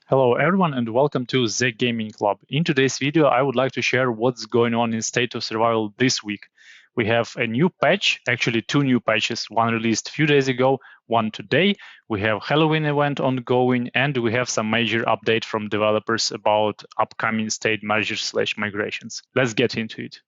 Hello everyone and welcome to the Gaming Club. In today's video, I would like to share what's going on in State of Survival this week. We have a new patch, actually two new patches, one released a few days ago, one today. We have Halloween event ongoing, and we have some major update from developers about upcoming state mergers/migrations. Let's get into it.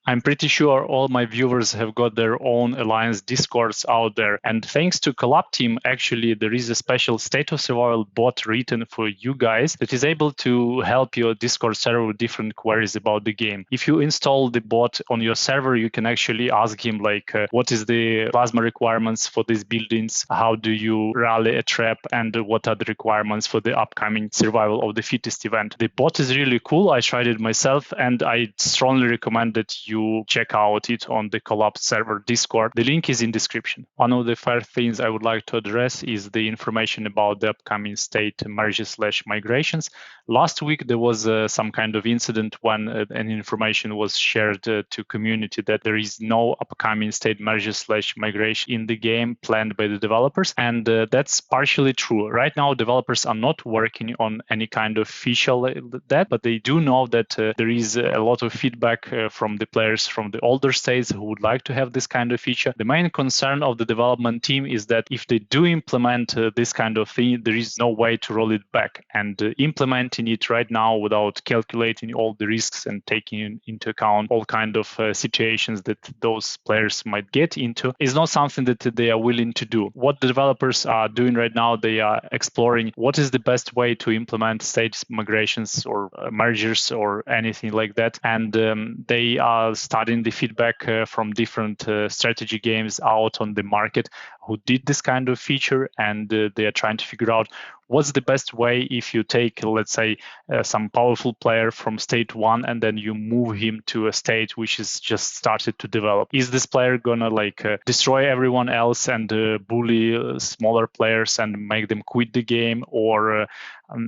I'm pretty sure all my viewers have got their own Alliance Discords out there. And thanks to Collab team, actually, there is a special State of Survival bot written for you guys that is able to help your Discord server with different queries about the game. If you install the bot on your server, you can actually ask him what is the plasma requirements for these buildings? How do you rally a trap? And what are the requirements for the upcoming Survival of the Fittest event? The bot is really cool. I tried it myself, and I strongly recommend that you check out it on the Collab server Discord. The link is in description. One of the first things I would like to address is the information about the upcoming state merges/migrations. Last week, there was some kind of incident when an information was shared to community that there is no upcoming state merges/migration in the game planned by the developers. And that's partially true. Right now, developers are not working on any kind of official that, but they do know that there is a lot of feedback from the players from the older states who would like to have this kind of feature. The main concern of the development team is that if they do implement this kind of thing, there is no way to roll it back. And implementing it right now without calculating all the risks and taking into account all kind of situations that those players might get into is not something that they are willing to do. What the developers are doing right now, they are exploring what is the best way to implement state migrations or mergers or anything like that. And they are studying the feedback from different strategy games out on the market who did this kind of feature, and they are trying to figure out what's the best way if you take, let's say, some powerful player from state one and then you move him to a state which is just started to develop. Is this player gonna destroy everyone else and bully smaller players and make them quit the game, or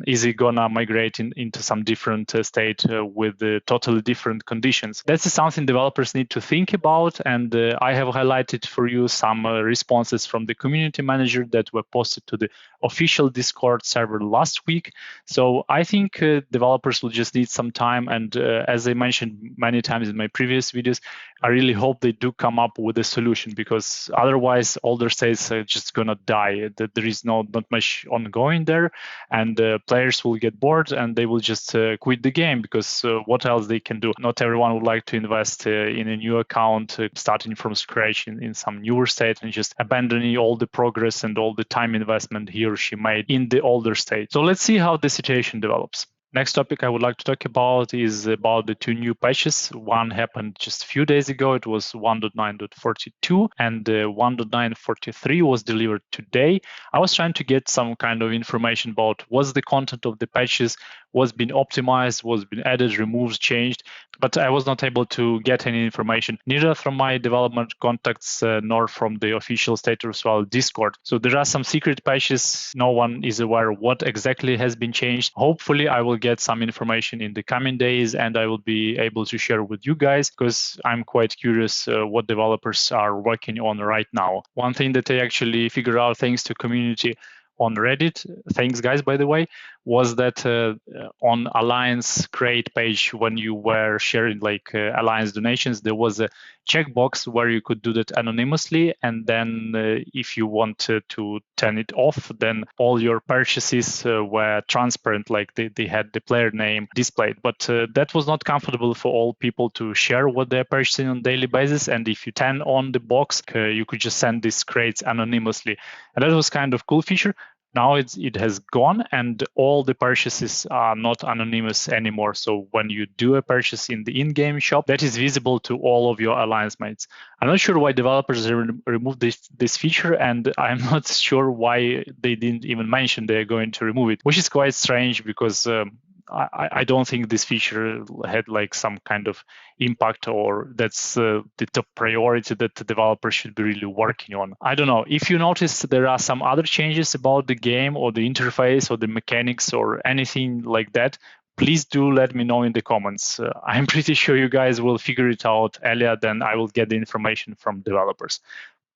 is he gonna migrate into some different state with totally different conditions? That's something developers need to think about, and I have highlighted for you some responses from the community manager that were posted to the official Discord server last week. So I think developers will just need some time, and as I mentioned many times in my previous videos, I really hope they do come up with a solution, because otherwise older states are just gonna die. There is not much ongoing there, and players will get bored and they will just quit the game, because what else they can do? Not everyone would like to invest in a new account, starting from scratch in some newer state and just abandoning all the progress and all the time investment he or she made in the older state. So let's see how the situation develops. Next topic I would like to talk about is about the two new patches. One happened just a few days ago. It was 1.9.42 and 1.9.43 was delivered today. I was trying to get some kind of information about what's the content of the patches, what's been optimized, what's been added, removed, changed, but I was not able to get any information, neither from my development contacts nor from the official State of Survival Discord. So there are some secret patches. No one is aware what exactly has been changed. Hopefully I will get some information in the coming days and I will be able to share with you guys, because I'm quite curious what developers are working on right now. One thing that I actually figured out thanks to community on Reddit, thanks guys by the way, was that on Alliance create page, when you were sharing Alliance donations, there was a checkbox where you could do that anonymously, and then if you wanted to turn it off, then all your purchases were transparent, like they had the player name displayed. But that was not comfortable for all people to share what they're purchasing on a daily basis, and if you turn on the box, you could just send these crates anonymously, and that was kind of cool feature. Now it has gone, and all the purchases are not anonymous anymore. So when you do a purchase in the in-game shop, that is visible to all of your Alliance mates. I'm not sure why developers removed this feature, and I'm not sure why they didn't even mention they're going to remove it, which is quite strange, because I don't think this feature had some kind of impact, or that's the top priority that the developer should be really working on. I don't know. If you notice there are some other changes about the game or the interface or the mechanics or anything like that, please do let me know in the comments. I'm pretty sure you guys will figure it out earlier than I will get the information from developers.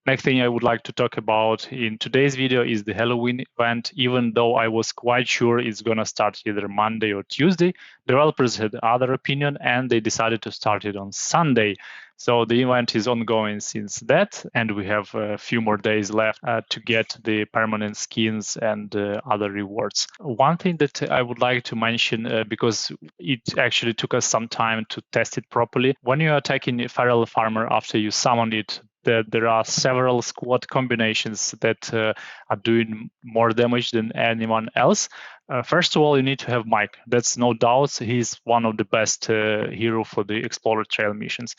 Next thing I would like to talk about in today's video is the Halloween event. Even though I was quite sure it's going to start either Monday or Tuesday, developers had other opinion and they decided to start it on Sunday. So the event is ongoing since that, and we have a few more days left to get the permanent skins and other rewards. One thing that I would like to mention, because it actually took us some time to test it properly, when you are attacking a feral farmer after you summon it, there are several squad combinations that are doing more damage than anyone else. First of all, you need to have Mike. That's no doubt. He's one of the best hero for the Explorer Trail missions.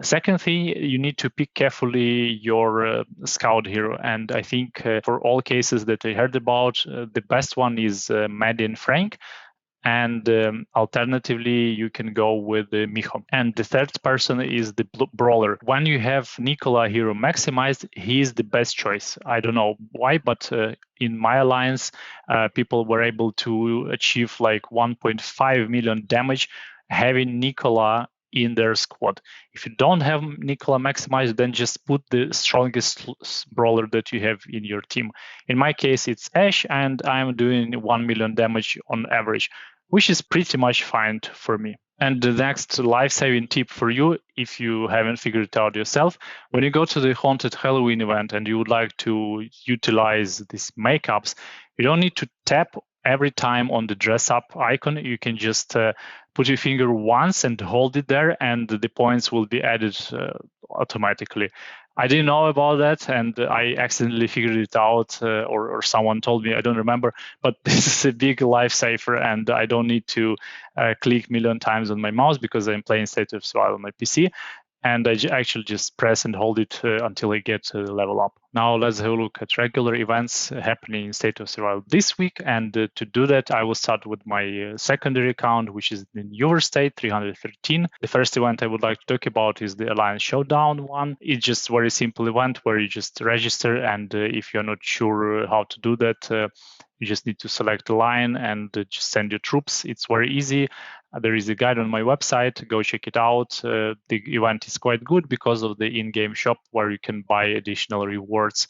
Second thing, you need to pick carefully your scout hero. And I think for all cases that I heard about, the best one is Maddie and Frank. And alternatively, you can go with Miho. And the third person is the brawler. When you have Nikola hero maximized, he is the best choice. I don't know why, but in my alliance, people were able to achieve like 1.5 million damage having Nikola in their squad. If you don't have Nikola maximized, then just put the strongest brawler that you have in your team. In my case, it's Ash, and I'm doing 1 million damage on average, which is pretty much fine for me. And the next life-saving tip for you, if you haven't figured it out yourself, when you go to the Haunted Halloween event and you would like to utilize these makeups, you don't need to tap every time on the dress up icon. You can just put your finger once and hold it there, and the points will be added automatically. I didn't know about that, and I accidentally figured it out, or someone told me, I don't remember, but this is a big lifesaver, and I don't need to click a million times on my mouse because I'm playing State of Survival on my PC. And I actually just press and hold it until I get to level up. Now let's have a look at regular events happening in State of Survival this week. And to do that, I will start with my secondary account, which is the newer state, 313. The first event I would like to talk about is the Alliance Showdown one. It's just a very simple event where you just register. And if you're not sure how to do that, you just need to select a line and just send your troops. It's very easy. There is a guide on my website. Go check it out. The event is quite good because of the in-game shop where you can buy additional rewards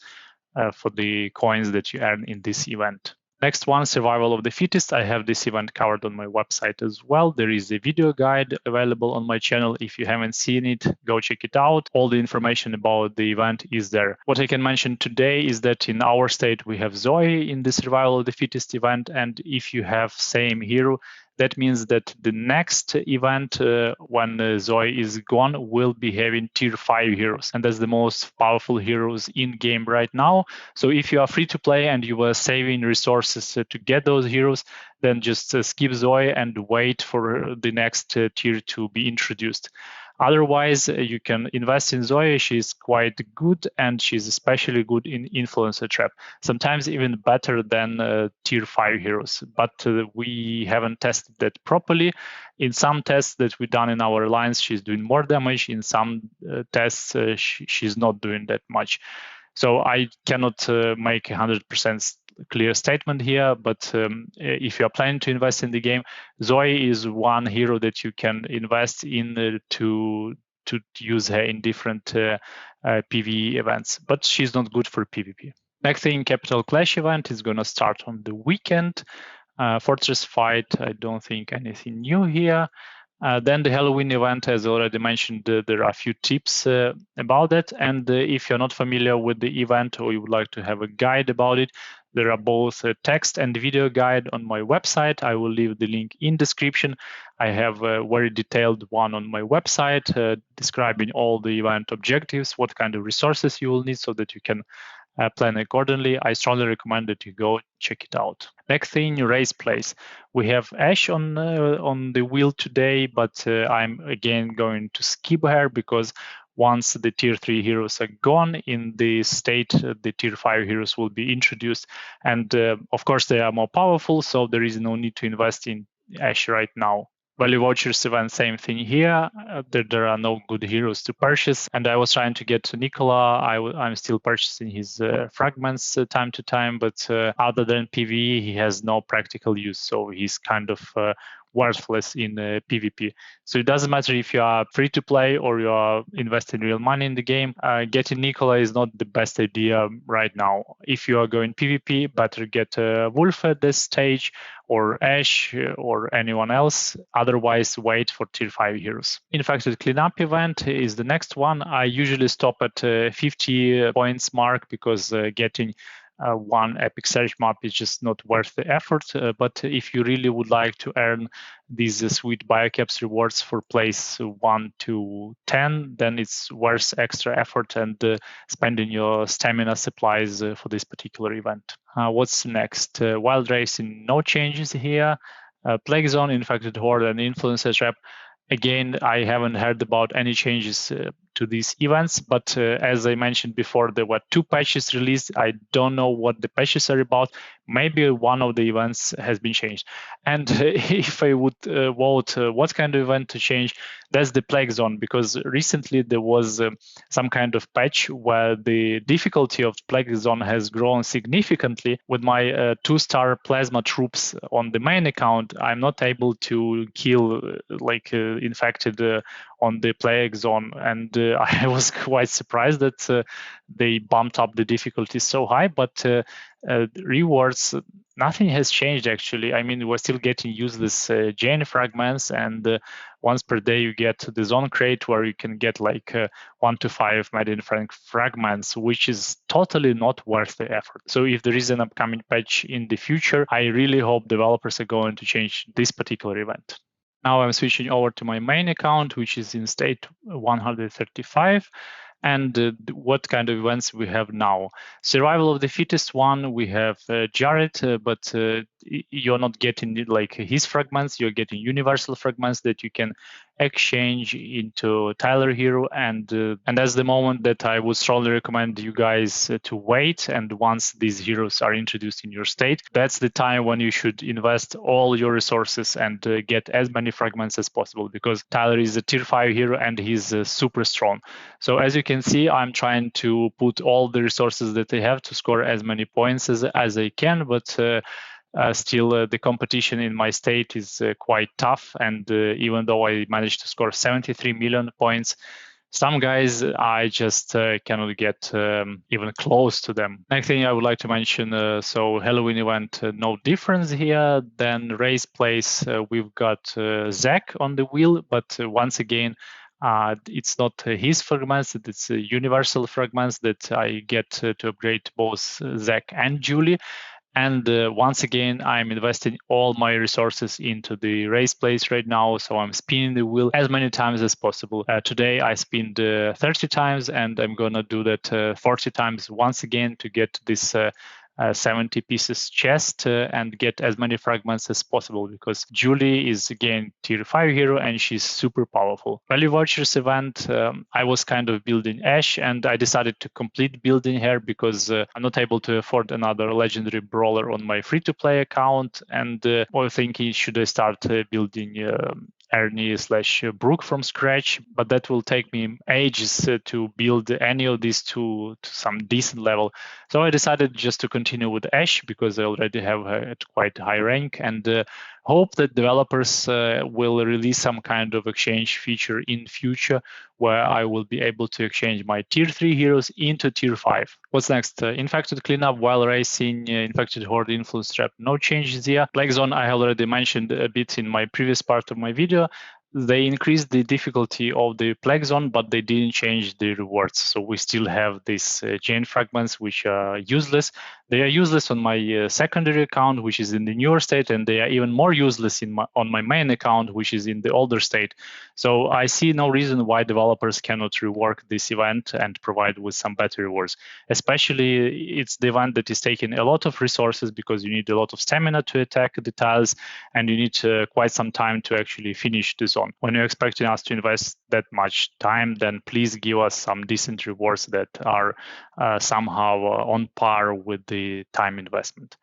for the coins that you earn in this event. Next one, Survival of the Fittest. I have this event covered on my website as well. There is a video guide available on my channel. If you haven't seen it, go check it out. All the information about the event is there. What I can mention today is that in our state, we have Zoe in the Survival of the Fittest event. And if you have same hero, that means that the next event, when Zoe is gone, will be having tier 5 heroes. And that's the most powerful heroes in game right now. So if you are free to play and you are saving resources to get those heroes, then just skip Zoe and wait for the next tier to be introduced. Otherwise, you can invest in Zoe. She's quite good, and she's especially good in Influencer Trap. Sometimes even better than tier 5 heroes. But we haven't tested that properly. In some tests that we've done in our alliance, she's doing more damage. In some tests, she's not doing that much. So I cannot make 100% clear statement here, but if you are planning to invest in the game, Zoe is one hero that you can invest in to use her in different PvE events, but she's not good for PvP. Next thing, Capital Clash event is going to start on the weekend. Fortress fight, I don't think anything new here. Then the Halloween event, as already mentioned, there are a few tips about that. And if you're not familiar with the event or you would like to have a guide about it, there are both a text and video guide on my website. I will leave the link in description. I have a very detailed one on my website describing all the event objectives, what kind of resources you will need so that you can plan accordingly. I strongly recommend that you go check it out. Next thing, race place. We have Ash on the wheel today, but I'm again going to skip her because once the tier 3 heroes are gone in the state, the tier 5 heroes will be introduced. And of course, they are more powerful, so there is no need to invest in Ash right now. Value vouchers event, same thing here. There are no good heroes to purchase. And I was trying to get to Nikola. I'm still purchasing his fragments time to time, but other than PvE, he has no practical use. So he's kind of worthless in PvP. So it doesn't matter if you are free to play or you are investing real money in the game. Getting Nicola is not the best idea right now. If you are going PvP, better get Wolf at this stage, or Ash, or anyone else. Otherwise, wait for tier 5 heroes. In fact, the cleanup event is the next one. I usually stop at 50 points mark because getting one epic search map is just not worth the effort. But if you really would like to earn these sweet biocaps rewards for place 1 to 10, then it's worth extra effort and spending your stamina supplies for this particular event. What's next? Wild Racing, no changes here. Plague Zone, Infected Horde, and Influencer Trap. Again, I haven't heard about any changes to these events, but as I mentioned before, there were 2 patches released. I don't know what the patches are about. Maybe one of the events has been changed. And if I would vote what kind of event to change, that's the Plague Zone, because recently there was some kind of patch where the difficulty of Plague Zone has grown significantly. With my 2-star plasma troops on the main account, I'm not able to kill infected on the Plague Zone, and I was quite surprised that they bumped up the difficulty so high. But rewards, nothing has changed actually. I mean, we're still getting useless Jane fragments, and once per day you get the zone crate where you can get 1 to 5 Medin fragments, which is totally not worth the effort. So if there is an upcoming patch in the future, I really hope developers are going to change this particular event. Now I'm switching over to my main account, which is in state 135. And what kind of events we have now? Survival of the fittest one, we have Jared, but you're not getting his fragments, you're getting universal fragments that you can exchange into Tyler hero, and that's the moment that I would strongly recommend you guys to wait. And once these heroes are introduced in your state, that's the time when you should invest all your resources and get as many fragments as possible, because Tyler is a tier 5 hero and he's super strong. So as you can see, I'm trying to put all the resources that I have to score as many points as I can, but still the competition in my state is quite tough. And even though I managed to score 73 million points, some guys I just cannot get even close to them. Next thing I would like to mention, so Halloween event, no difference here. Then race place, we've got Zach on the wheel, but once again, it's not his fragments, it's universal fragments that I get to upgrade both Zach and Julie. And once again, I'm investing all my resources into the race place right now. So I'm spinning the wheel as many times as possible. Today I spinned 30 times, and I'm going to do that 40 times once again to get this 70 pieces chest and get as many fragments as possible, because Julie is again tier 5 hero and she's super powerful. Value vouchers event, I was kind of building Ash, and I decided to complete building her because I'm not able to afford another legendary brawler on my free-to-play account, and I was thinking, should I start building Ernie/Brooke from scratch, but that will take me ages to build any of these to some decent level. So I decided just to continue with Ash because I already have her at quite high rank, and hope that developers will release some kind of exchange feature in future where I will be able to exchange my tier 3 heroes into tier 5. What's next? Infected cleanup while racing, Infected Horde, Influence Trap, no changes here. Plague Zone, I already mentioned a bit in my previous part of my video. They increased the difficulty of the Plague Zone, but they didn't change the rewards. So we still have these chain fragments, which are useless. They are useless on my secondary account, which is in the newer state, and they are even more useless on my main account, which is in the older state. So I see no reason why developers cannot rework this event and provide with some better rewards. Especially, it's the event that is taking a lot of resources because you need a lot of stamina to attack the tiles, and you need quite some time to actually finish the zone. When you're expecting us to invest that much time, then please give us some decent rewards that are somehow on par with the time investment.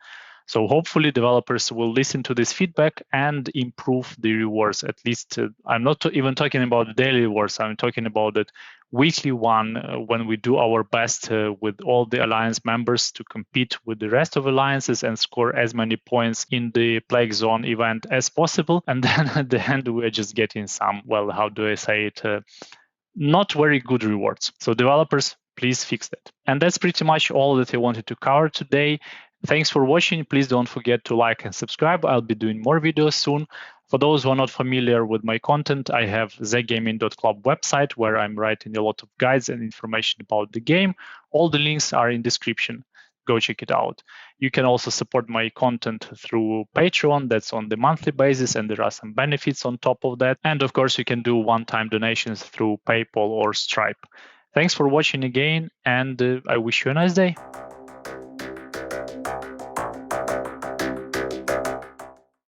So hopefully developers will listen to this feedback and improve the rewards. At least I'm not even talking about the daily rewards. I'm talking about that weekly one when we do our best with all the alliance members to compete with the rest of alliances and score as many points in the plague zone event as possible. And then at the end, we're just getting some, well, how do I say it? Not very good rewards. So developers, please fix that. And that's pretty much all that I wanted to cover today. Thanks for watching. Please don't forget to like and subscribe. I'll be doing more videos soon. For those who are not familiar with my content, I have thegaming.club website where I'm writing a lot of guides and information about the game. All the links are in description. Go check it out. You can also support my content through Patreon. That's on the monthly basis, and there are some benefits on top of that. And of course, you can do one-time donations through PayPal or Stripe. Thanks for watching again, and I wish you a nice day.